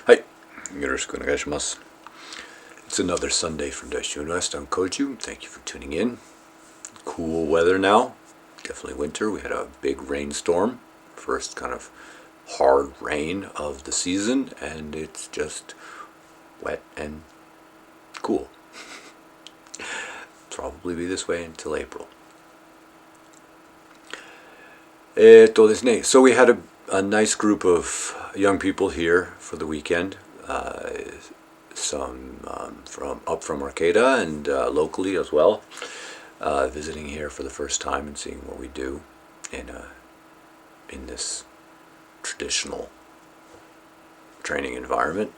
Hi, yoroshiku onegaishimasu. It's another Sunday from Daishu-in West. I'm Koju. Thank you for tuning in. Cool weather now. Definitely winter. We had a big rainstorm. First kind of hard rain of the season, and it's just wet and cool. Probably be this way until April. So we had a nice group of young people here for the weekend. Some from Arcata and locally as well, visiting here for the first time and seeing what we do in this traditional training environment.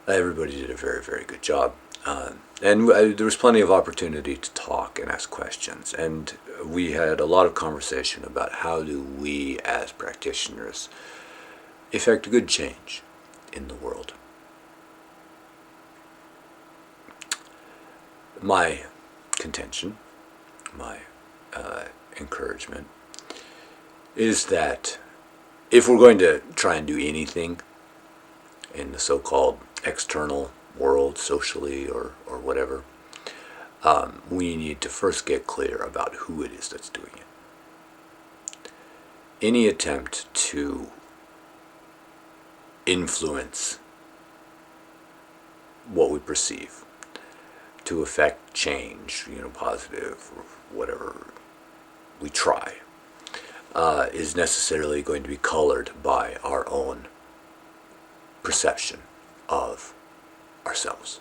Everybody did a very, very good job. And there was plenty of opportunity to talk and ask questions. And we had a lot of conversation about how do we as practitioners effect good change in the world. My contention, my encouragement, is that if we're going to try and do anything in the so-called external world, socially or whatever, we need to first get clear about who it is that's doing it. Any attempt to influence what we perceive, to affect change, positive or whatever we try, is necessarily going to be colored by our own perception of ourselves,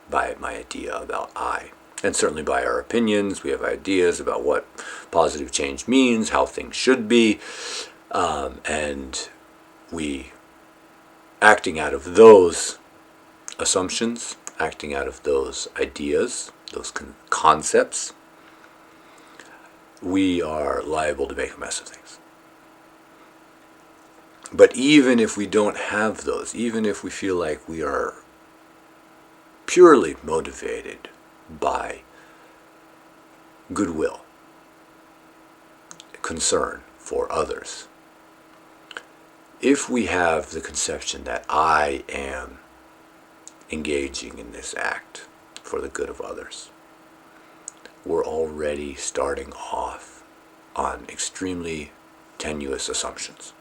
by my idea about I, and certainly by our opinions. We have ideas about what positive change means, how things should be, and we, acting out of those assumptions, acting out of those ideas, those concepts, we are liable to make a mess of things. But even if we don't have those, even if we feel like we are purely motivated by goodwill, concern for others, if we have the conception that I am engaging in this act for the good of others, we're already starting off on extremely tenuous assumptions.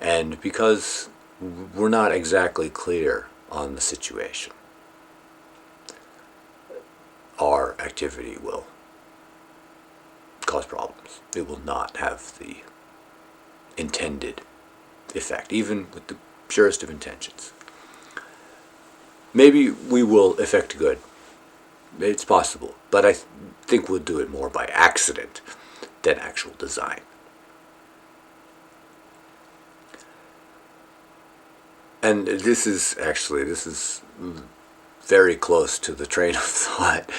And because we're not exactly clear on the situation, our activity will cause problems. It will not have the intended effect, even with the purest of intentions. Maybe we will effect good. It's possible, but I think we'll do it more by accident than actual design. And this is very close to the train of thought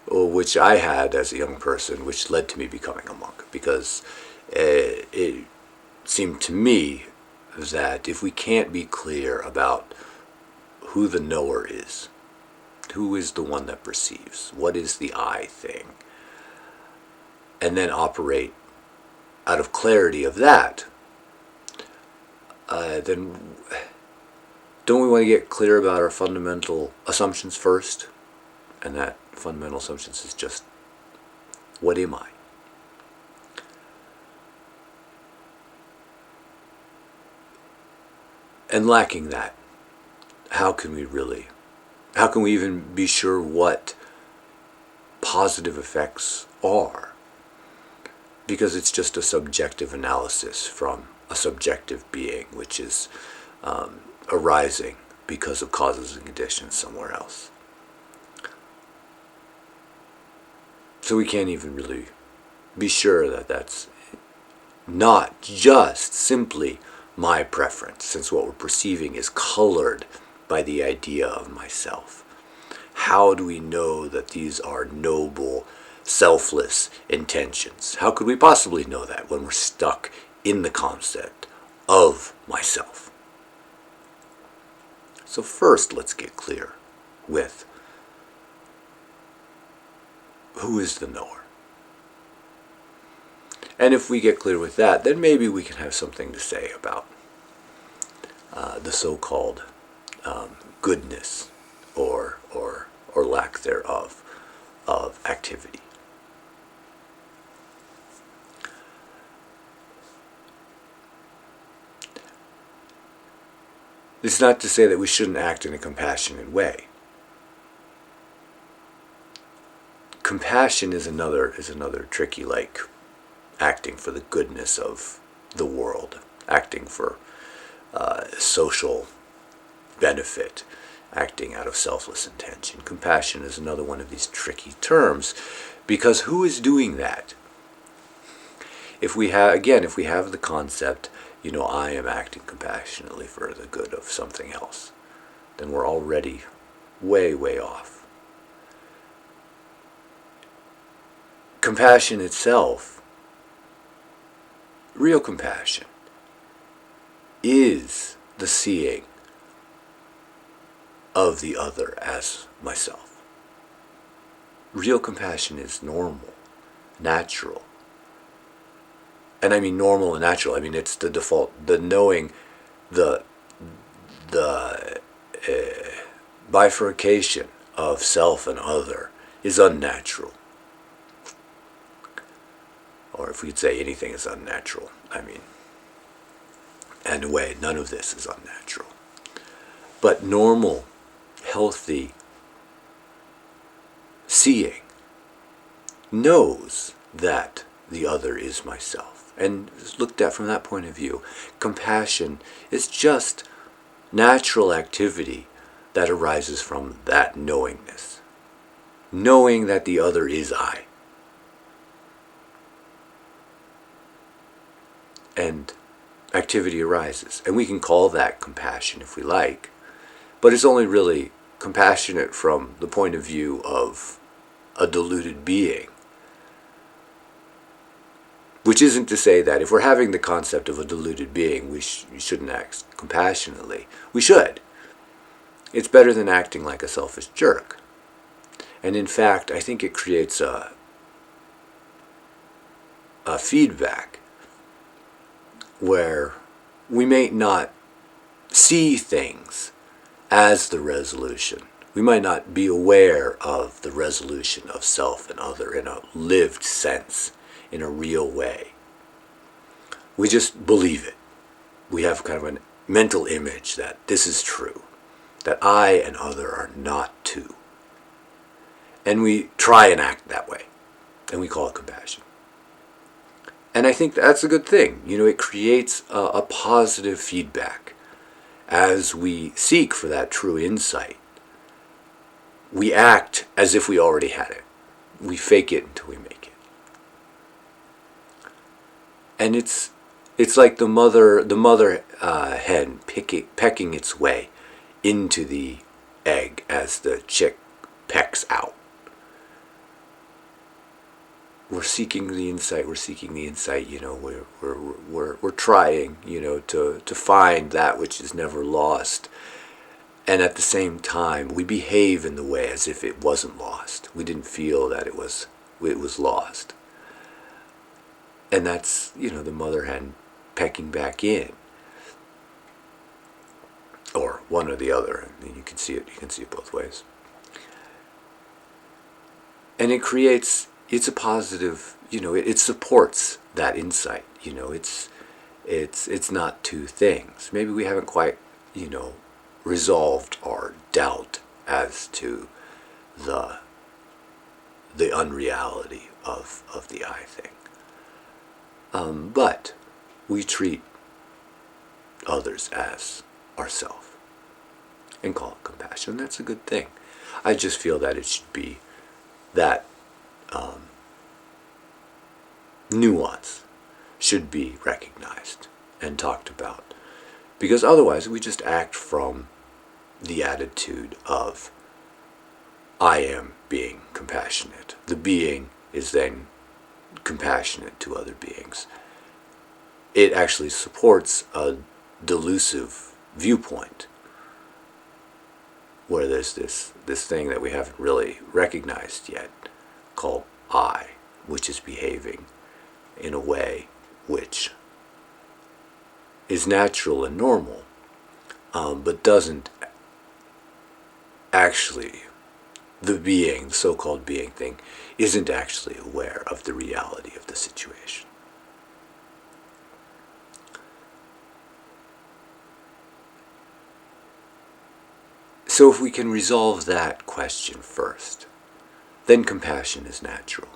which I had as a young person, which led to me becoming a monk, because it seemed to me that if we can't be clear about who the knower is, who is the one that perceives, what is the I thing, and then operate out of clarity of that, then don't we want to get clear about our fundamental assumptions first? And that fundamental assumptions is just, what am I? And lacking that, how can we even be sure what positive effects are? Because it's just a subjective analysis from a subjective being, which is arising because of causes and conditions somewhere else. So we can't even really be sure that that's not just simply my preference, since what we're perceiving is colored by the idea of myself. How do we know that these are noble, selfless intentions? How could we possibly know that when we're stuck in the concept of myself? So first, let's get clear with who is the knower. And if we get clear with that, then maybe we can have something to say about the so-called goodness or lack thereof of activity. It's not to say that we shouldn't act in a compassionate way. Compassion is another tricky, like acting for the goodness of the world, acting for social benefit, acting out of selfless intention. Compassion is another one of these tricky terms, because who is doing that? If we have the concept, I am acting compassionately for the good of something else, then we're already way, way off. Compassion itself, real compassion, is the seeing of the other as myself. Real compassion is normal, natural. And I mean normal and natural. I mean, it's the default, the knowing, the bifurcation of self and other is unnatural. Or if we could say anything is unnatural, I mean, in a way, none of this is unnatural. But normal, healthy seeing knows that the other is myself. And looked at from that point of view, compassion is just natural activity that arises from that knowingness. Knowing that the other is I. And activity arises. And we can call that compassion if we like, but it's only really compassionate from the point of view of a deluded being. Which isn't to say that if we're having the concept of a deluded being, we shouldn't act compassionately. We should. It's better than acting like a selfish jerk. And in fact, I think it creates a feedback where we may not see things as the resolution. We might not be aware of the resolution of self and other in a lived sense, in a real way. We just believe it. We have kind of a mental image that this is true, that I and other are not two. And we try and act that way, and we call it compassion. And I think that's a good thing. It creates a positive feedback as we seek for that true insight. We act as if we already had it. We fake it until we make it. And it's like the mother hen pecking its way into the egg as the chick pecks out. We're seeking the insight. We're trying, to find that which is never lost. And at the same time, we behave in the way as if it wasn't lost. We didn't feel that it was lost. And that's, the mother hen pecking back in. Or one or the other. I mean, you can see it both ways. And it's a positive, it supports that insight. It's not two things. Maybe we haven't quite, resolved our doubt as to the unreality of the I thing. But we treat others as ourself and call it compassion. That's a good thing. I just feel that it should be that nuance should be recognized and talked about, because otherwise we just act from the attitude of I am being compassionate. The being is then compassionate to other beings. It actually supports a delusive viewpoint where there's this thing that we haven't really recognized yet called I, which is behaving in a way which is natural and normal, but doesn't actually, the so-called being thing, isn't actually aware of the reality of the situation. So if we can resolve that question first, then compassion is natural.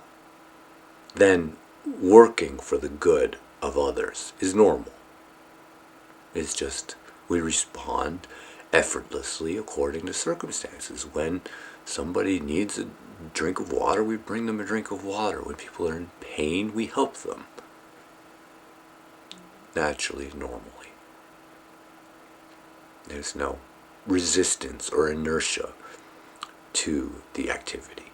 Then working for the good of others is normal. It's just we respond effortlessly according to circumstances. When somebody needs a drink of water, we bring them a drink of water. When people are in pain, we help them. Naturally, normally. There's no resistance or inertia to the activity.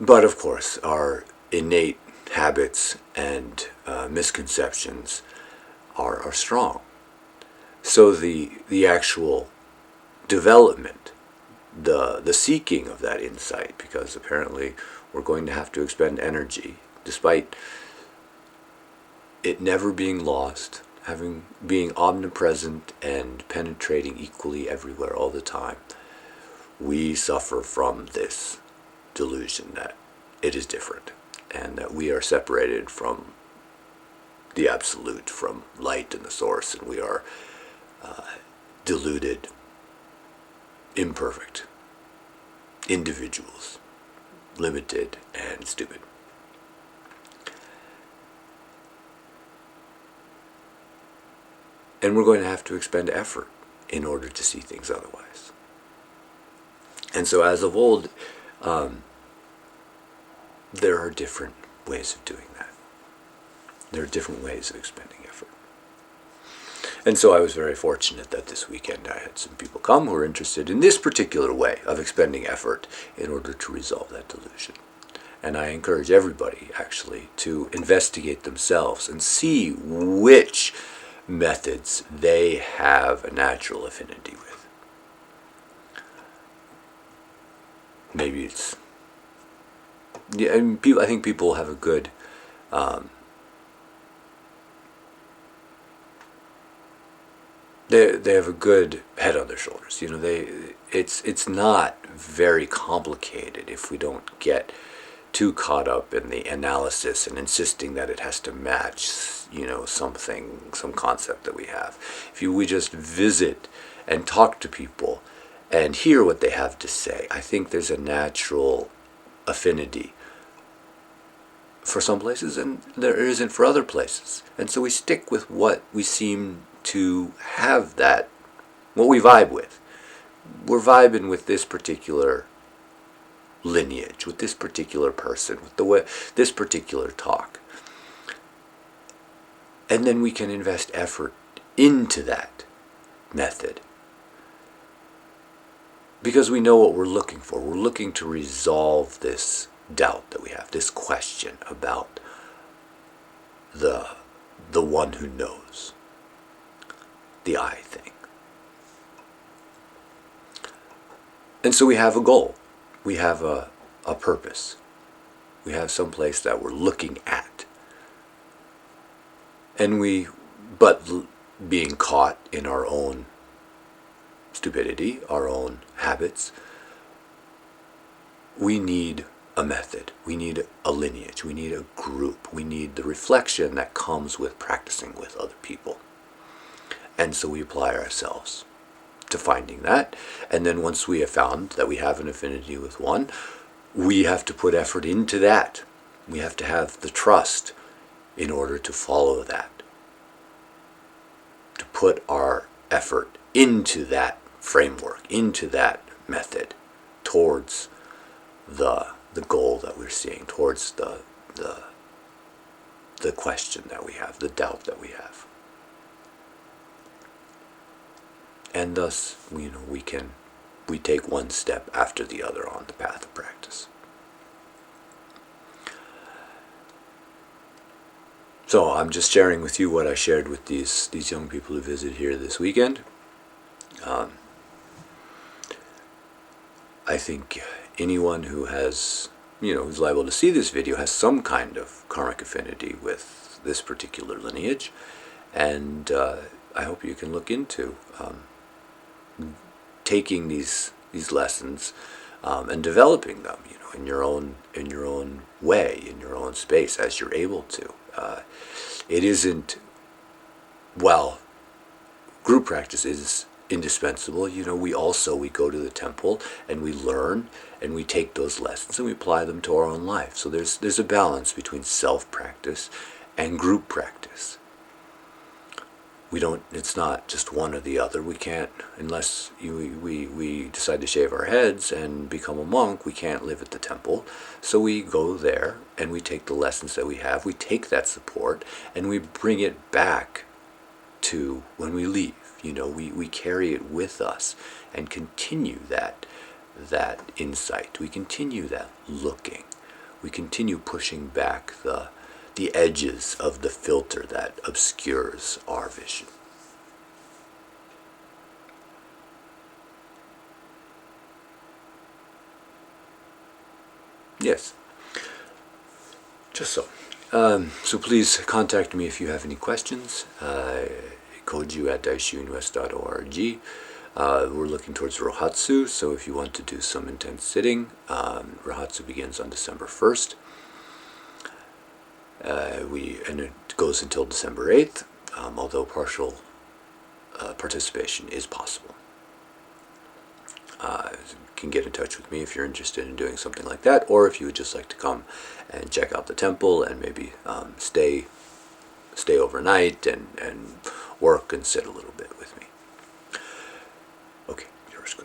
But of course, our innate habits and misconceptions are strong. So the actual development, the seeking of that insight, because apparently we're going to have to expend energy, despite it never being lost, being omnipresent and penetrating equally everywhere all the time. We suffer from this delusion that it is different and that we are separated from the absolute, from light and the source, and we are deluded, imperfect individuals, limited and stupid. And we're going to have to expend effort in order to see things otherwise. And so as of old, there are different ways of doing that. There are different ways of expending effort. And so I was very fortunate that this weekend I had some people come who were interested in this particular way of expending effort in order to resolve that delusion. And I encourage everybody, actually, to investigate themselves and see which methods they have a natural affinity with. Maybe it's... Yeah, I think people have a good... They have a good head on their shoulders. You know, it's not very complicated if we don't get too caught up in the analysis and insisting that it has to match, you know, some concept that we have. If we just visit and talk to people and hear what they have to say, I think there's a natural affinity for some places and there isn't for other places. And so we stick with what we seem to have, that what we vibe with. We're vibing with this particular lineage, with this particular person, with the way, this particular talk. And then we can invest effort into that method. Because we know what we're looking for. We're looking to resolve this doubt that we have, this question about the one who knows, the I thing. And so we have a goal. We have a purpose. We have some place that we're looking at. And but being caught in our own stupidity, our own habits, we need a method. We need a lineage. We need a group. We need the reflection that comes with practicing with other people. And so we apply ourselves to finding that. And then once we have found that we have an affinity with one, we have to put effort into that. We have to have the trust in order to follow that. To put our effort into that framework, into that method, towards the goal that we're seeing, towards the question that we have, the doubt that we have. And thus, you know, we take one step after the other on the path of practice. So I'm just sharing with you what I shared with these young people who visit here this weekend. I think anyone who has, who's liable to see this video has some kind of karmic affinity with this particular lineage, and I hope you can look into taking these lessons and developing them, in your own way, in your own space, as you're able to. It isn't, well, group practice is indispensable. We go to the temple and we learn and we take those lessons and we apply them to our own life. So there's a balance between self-practice and group practice. It's not just one or the other. We can't, unless we decide to shave our heads and become a monk, we can't live at the temple. So we go there and we take the lessons that we have, we take that support, and we bring it back to when we leave. We carry it with us and continue that insight. We continue that looking. We continue pushing back the edges of the filter that obscures our vision. Yes. Just so. So please contact me if you have any questions. Koju@daishu-in-west.org. We're looking towards Rohatsu, so if you want to do some intense sitting, Rohatsu begins on December 1st. And it goes until December 8th, although partial participation is possible. You can get in touch with me if you're interested in doing something like that, or if you would just like to come and check out the temple and maybe stay overnight and work and sit a little bit with me. Okay, yours.